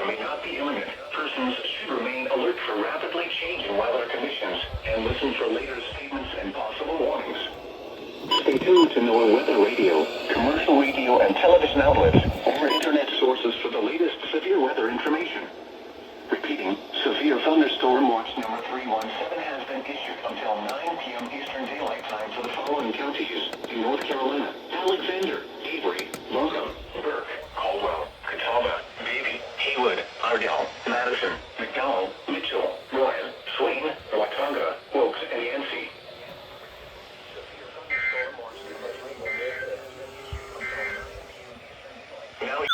thunderstorm may not be imminent. Persons should remain alert for rapidly changing weather conditions and listen for later statements and possible warnings. Stay tuned to NOAA Weather Radio, commercial radio and television outlets, or internet sources for the latest severe weather information. Repeating, severe thunderstorm watch number 317 has been issued until 9 p.m. Eastern Daylight Time for the following counties in North Carolina: Alexander, Avery, Logan, Burke, Caldwell, Catawba, Davie, Haywood, Ardell, Madison, McDowell, Mitchell, Rowan, Swain, Watauga, Wilkes, and Yancey. Now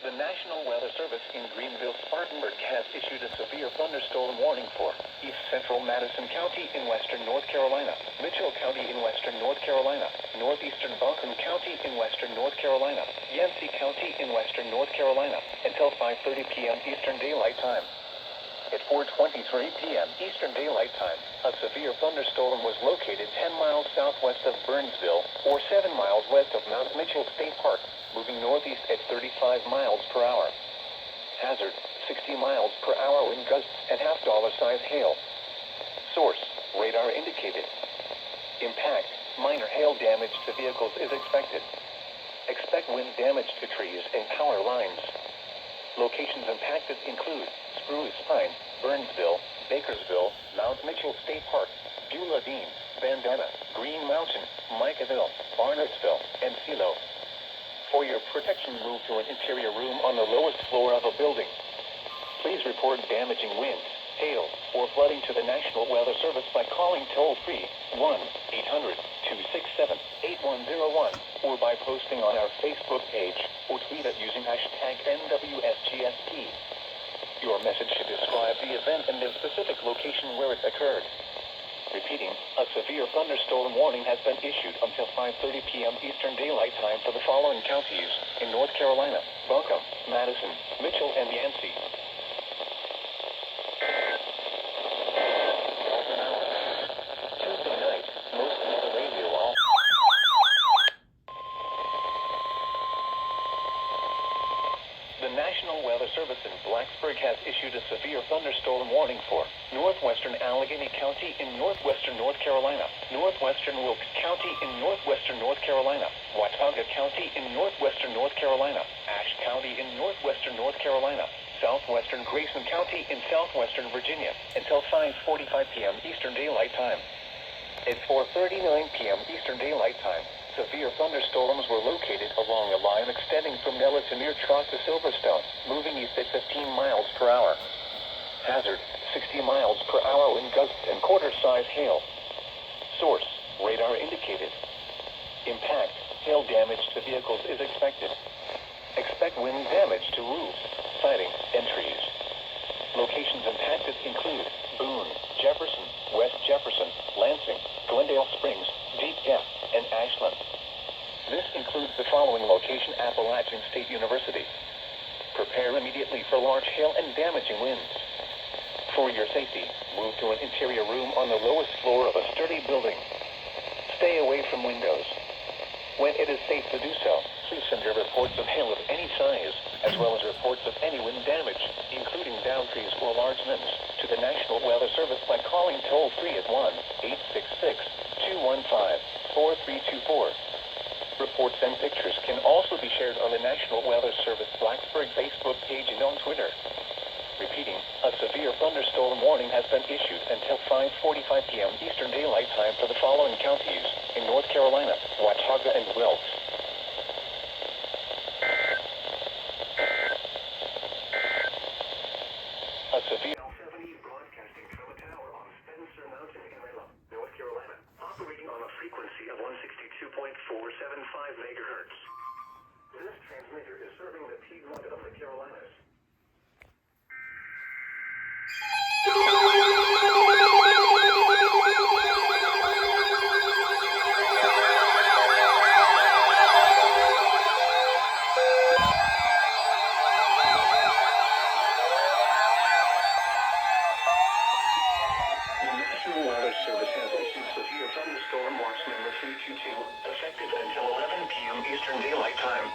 the National Weather Service in Greenville-Spartanburg has issued a severe thunderstorm warning for East Central Madison County in western North Carolina, Mitchell County in western North Carolina, Northeastern Buncombe County in western North Carolina, Yancey County in western North Carolina, until 5:30 p.m. Eastern Daylight Time. At 4:23 p.m. Eastern Daylight Time, a severe thunderstorm was located 10 miles southwest of Burnsville, or 7 miles west of Mount Mitchell State Park, moving northeast at 35 miles per hour. Hazard, 60 miles per hour wind gusts and half-dollar-size hail. Source, radar indicated. Impact, minor hail damage to vehicles is expected. Expect wind damage to trees and power lines. Locations impacted include Spruce Pine, Burnsville, Bakersville, Mount Mitchell State Park, Beulah Dean, Bandana, Green Mountain, Micaville, Barnettsville, and Philo. For your protection, move to an interior room on the lowest floor of a building. Please report damaging winds, hail, or flooding to the National Weather Service by calling toll-free 1-800-267-8101 or by posting on our Facebook page or tweet it using hashtag NWSGSP. Your message should describe the event and the specific location where it occurred. Repeating, a severe thunderstorm warning has been issued until 5:30 p.m. Eastern Daylight Time for the following counties in North Carolina: Buncombe, Madison, Mitchell, and Yancey. Tuesday night, most of the radio off. The National Weather Service in Blacksburg has issued a severe thunderstorm warning for northwestern Allegheny County in northwestern North Carolina, northwestern Wilkes County in northwestern North Carolina, Watauga County in northwestern North Carolina, Ashe County in northwestern North Carolina, southwestern Grayson County in southwestern Virginia, until 5:45 p.m. Eastern Daylight Time. At 4:39 p.m. Eastern Daylight Time, severe thunderstorms were located along a line extending from Nella to near Trot to Silverstone, moving east at 15 miles per hour. Hazard, 60 miles per hour wind gusts and quarter-size hail. Source, radar indicated. Impact, hail damage to vehicles is expected. Expect wind damage to roofs, siding, and trees. Locations impacted include Boone, Jefferson, West Jefferson, Lansing, Glendale Springs, Deep Gap, and Ashland. This includes the following location: Appalachian State University. Prepare immediately for large hail and damaging winds. For your safety, move to an interior room on the lowest floor of a sturdy building. Stay away from windows. When it is safe to do so, please send your reports of hail of any size, as well as reports of any wind damage, including downed trees or large limbs, to the National Weather Service by calling toll-free at 1-866-215-4324. Reports and pictures can also be shared on the National Weather Service Blacksburg Facebook page and on Twitter. Repeating, a severe thunderstorm warning has been issued until 5:45 p.m. Eastern Daylight Time for the following counties in North Carolina: Watauga and Wilkes. A severe L70 broadcasting from a tower on Spencer Mountain in North Carolina, operating on a frequency of 162.475 megahertz. This transmitter is serving the Piedmont of the Carolinas. The National Weather Service has issued severe thunderstorm warnings Watch number 322, effective until 11 p.m. Eastern Daylight Time.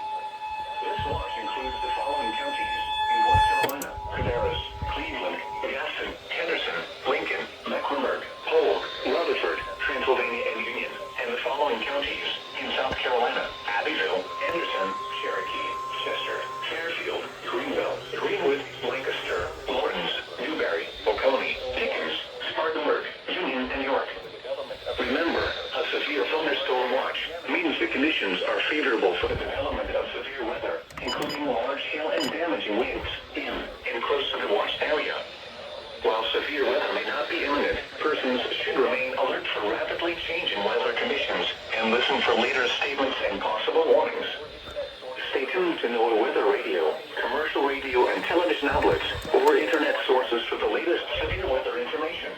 This watch includes the following counties: in North Carolina, Cabarrus, Cleveland, Gaston, Henderson, Lincoln, Mecklenburg, Polk, Rutherford, Transylvania, and Union, and the following counties: in South Carolina, Abbeville, Anderson, Cherokee, Chester, Fairfield, Greenville, Greenwood, Lancaster, Lawrence, Newberry, Oconee, Pickens, Spartanburg, Union, and York. Remember, a severe thunderstorm watch means the conditions are favorable for the development of severe weather, including large hail and damaging winds in and close to the watched area. While severe weather may not be imminent, persons should remain alert for rapidly changing weather conditions and listen for later statements and possible warnings. Stay tuned to NOAA Weather Radio, commercial radio and television outlets, or internet sources for the latest severe weather information.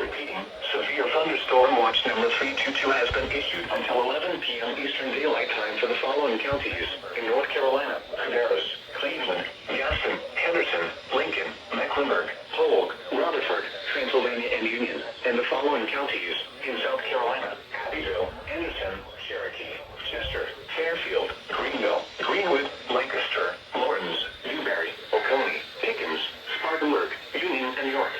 Repeating, severe thunderstorm watch number 322 has been issued until 11 p.m. Eastern Daylight Time for the following counties: in North Carolina, Cabarrus, Cleveland, Gaston, Henderson, Lincoln, Mecklenburg, Polk, Rutherford, Transylvania, and Union, and the following counties: in South Carolina, Abbeville, Anderson, Cherokee, Chester, Fairfield, Greenville, Greenwood, Lancaster, Lawrence, Newberry, Oconee, Pickens, Spartanburg, Union, and York.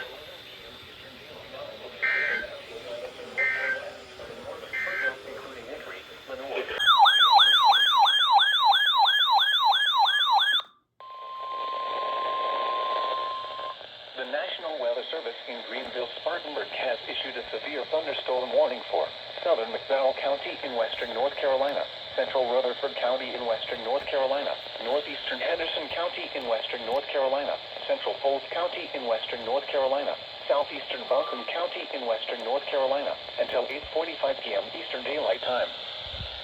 The National Weather Service in Greenville, Spartanburg has issued a severe thunderstorm warning for southern McDowell County in western North Carolina, central Rutherford County in western North Carolina, northeastern Henderson County in western North Carolina, central Polk County in western North Carolina, southeastern Buncombe County in western North Carolina, until 8:45 p.m. Eastern Daylight Time.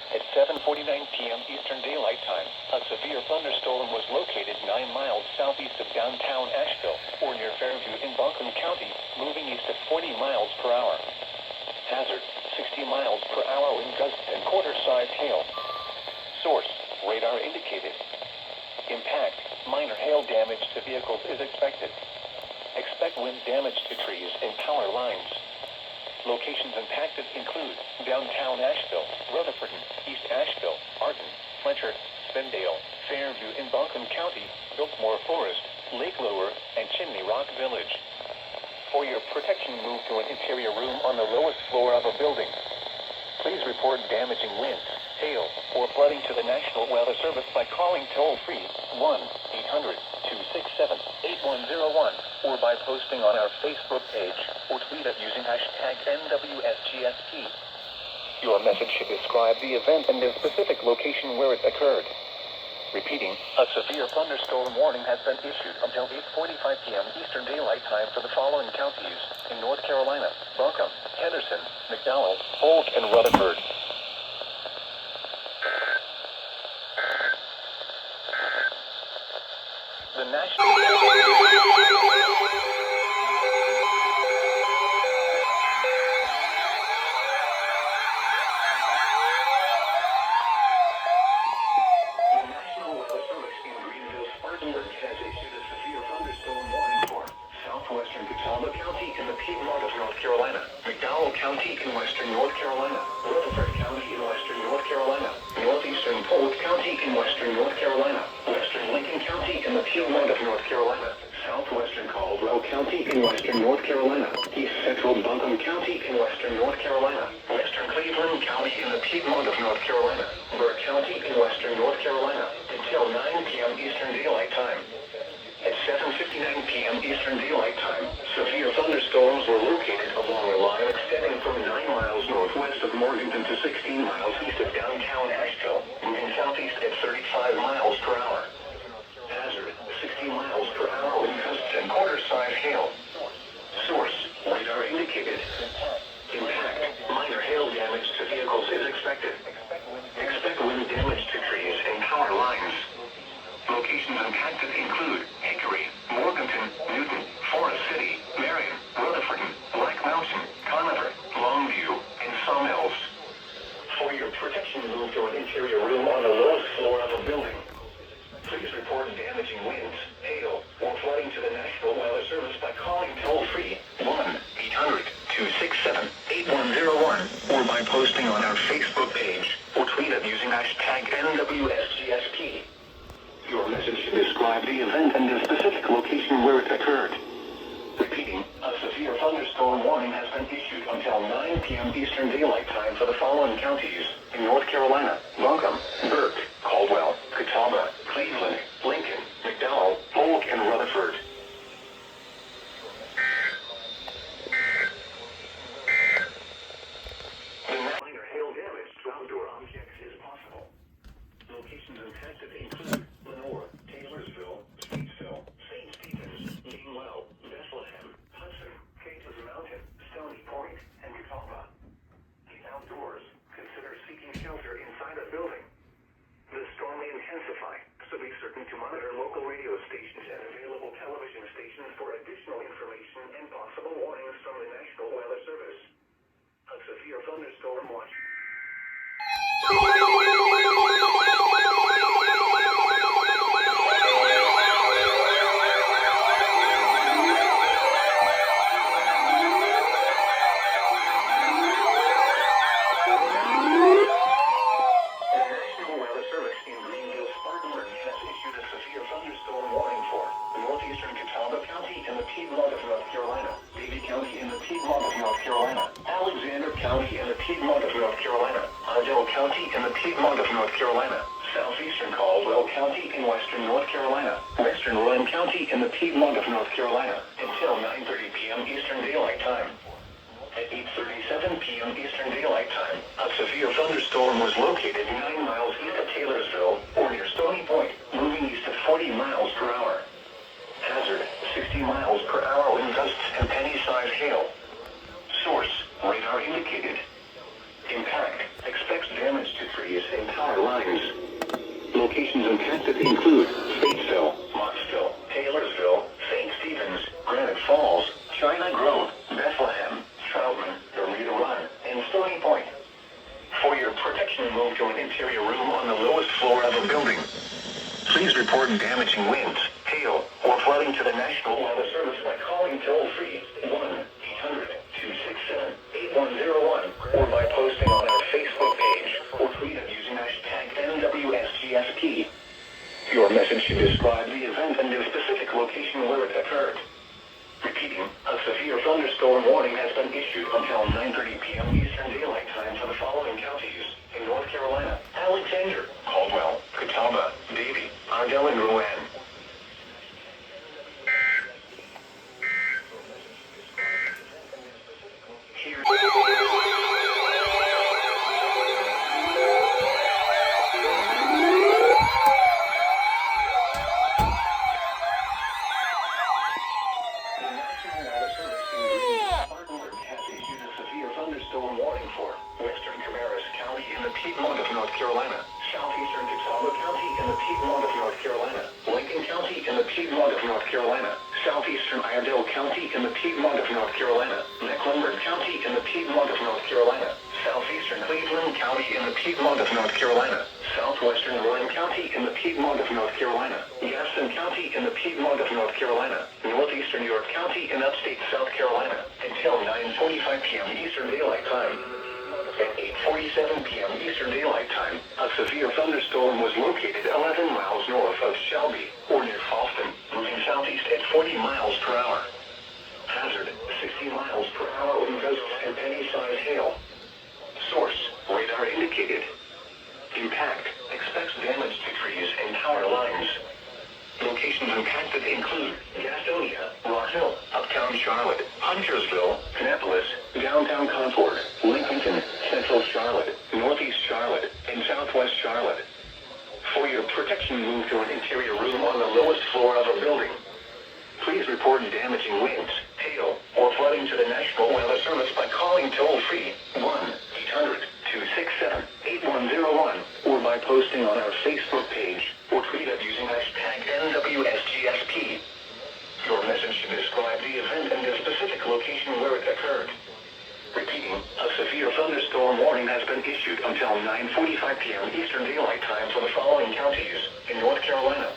At 7:49 p.m. Eastern Daylight Time, a severe thunderstorm was located 9 miles southeast of downtown Asheville, or near Fairview in Buncombe County, moving east at 40 miles per hour. Hazard, 60 miles per hour wind gusts and quarter-sized hail. Source, radar indicated. Impact, minor hail damage to vehicles is expected. Expect wind damage to trees and power lines. Locations impacted include downtown Asheville, Rutherford, East Asheville, Arden, Fletcher, Spindale, Fairview in Buncombe County, Biltmore Forest, Lake Lower, and Chimney Rock Village. For your protection, move to an interior room on the lowest floor of a building. Please report damaging winds, hail, or flooding to the National Weather Service by calling toll-free 1-800-267-8101 or by posting on our Facebook page or tweet it using hashtag NWSGSP. Your message should describe the event and the specific location where it occurred. Repeating, a severe thunderstorm warning has been issued until 8:45 p.m. Eastern Daylight Time for the following counties: in North Carolina, Buncombe, Henderson, McDowell, Polk, and Rutherford. The National Weather Service in Greenville, Spartanburg has issued a severe thunderstorm warning for southwestern Catawba County in the Piedmont of North Carolina, McDowell County in western North Carolina, Rutherford County in western North Carolina, northeastern Polk County in western North Carolina, western Lincoln County in the Piedmont of North Carolina, southwestern Caldwell County in western North Carolina, east central Buncombe County in western North Carolina, western Cleveland County in the Piedmont of North Carolina, Burke County in western North Carolina, until 9 p.m. Eastern Daylight Time. At 7:59 p.m. Eastern Daylight Time, severe thunderstorms were located along a line extending from 9 miles northwest of Morganton to 16 miles east of downtown Asheville, moving southeast at 35 miles per hour. Hazard, 60 miles per hour wind gusts and quarter-sized hail. Source, radar indicated. Impact, minor hail damage to vehicles is expected. Expect wind damage to trees and power lines. Locations impacted include Hickory, Morganton, Newton, Forest City, Marion, Rutherford, Black Mountain, Conover, Longview, and Sawmills. For your protection, move to an interior room on the lowest floor of a building. Please report damaging winds, hail, or flooding to the National Weather Service by calling toll-free 1-800-267-8101 267-8101, or by posting on our Facebook page, or tweet it using hashtag NWSGSP. Your message should describe the event and the specific location where it occurred. Repeating, a severe thunderstorm warning has been issued until 9 p.m. Eastern Daylight Time for the following counties in North Carolina: Buncombe, Burke, Caldwell, Catawba, Cleveland, Lincoln, McDowell, Polk, and Rutherford. Minor hail damage to outdoor objects is possible. Locations impacted include Lenore, Taylorsville, Statesville, St. Stephen's, Gainwell, Bethlehem, Hudson, Cates Mountain, Stony Point, and Catawba. If outdoors, consider seeking shelter inside a building. The storm may intensify, so be certain to monitor local radio stations and available television stations for additional information and possible warnings from the National Weather Service. A severe thunderstorm watch. Northeastern Catawba County in the Piedmont of North Carolina, Davie County in the Piedmont of North Carolina, Alexander County in the Piedmont of North Carolina, Ardell County in the Piedmont of North Carolina, Southeastern Caldwell County in Western North Carolina, Western Rowan County in the Piedmont of North Carolina, until 9:30 p.m. Eastern Daylight Time. At 8:37 p.m. Eastern Daylight Time, a severe thunderstorm was located 9 miles east of Taylorsville, or near Stony Point, moving east at 40 miles per hour. Hazard, 60 miles per hour wind gusts and penny-sized hail. Source, radar indicated. Impact, expects damage to trees and power lines. Locations impacted include Statesville, Mottsville, Taylorsville, St. Stephen's, Granite Falls, China Grove, Bethlehem, Troutman, Bermuda Run, and Stony Point. For your protection, move to an interior room on the lowest floor of a building. Please report damaging winds, hail, or flooding to the National Weather Service by calling toll-free 1-800-267-8101, or by posting on our Facebook page, or tweet it using hashtag NWSGSP. Your message should describe the event and the specific location where it occurred. Repeating, a severe thunderstorm warning has been issued until 9:30 p.m. Eastern Daylight Time for the following counties in North Carolina: Alexander, Caldwell, Catawba, Davie, Ardell, and Rowan. Piedmont of North Carolina, Southeastern Catawba County in the Piedmont of North Carolina, Lincoln County in the Piedmont of North Carolina, Southeastern Iredell County in the Piedmont of North Carolina, Mecklenburg County in the Piedmont of North Carolina, Southeastern Cleveland County in the Piedmont of North Carolina, Southwestern Rowan County in the Piedmont of North Carolina, Gaston County in the Piedmont of North Carolina, Northeastern York County in upstate South Carolina, until 9:45 p.m. Eastern Daylight Time. At 8:47 p.m. Eastern Daylight Time, a severe thunderstorm was located 11 miles north of Shelby, or near Falston, moving southeast at 40 miles per hour. Hazard, 60 miles per hour wind gusts and penny-sized hail. Source, radar indicated. Impact, expects damage to trees and power lines. Locations impacted include Gastonia, Rock Hill, Uptown Charlotte, Huntersville, Kannapolis, Downtown Concord, Lincolnton, Central Charlotte, Northeast Charlotte, and Southwest Charlotte. For your protection, move to an interior room on the lowest floor of a building. Please report damaging winds, hail, or flooding to the National Weather Service by calling toll-free 1-800-267-8101, or by posting on our Facebook page, or tweet it using hashtag NWSGSP. Your message should describe the event and the specific location where it occurred. Repeating, a severe thunderstorm warning has been issued until 9:45 p.m. Eastern Daylight Time for the following counties in North Carolina: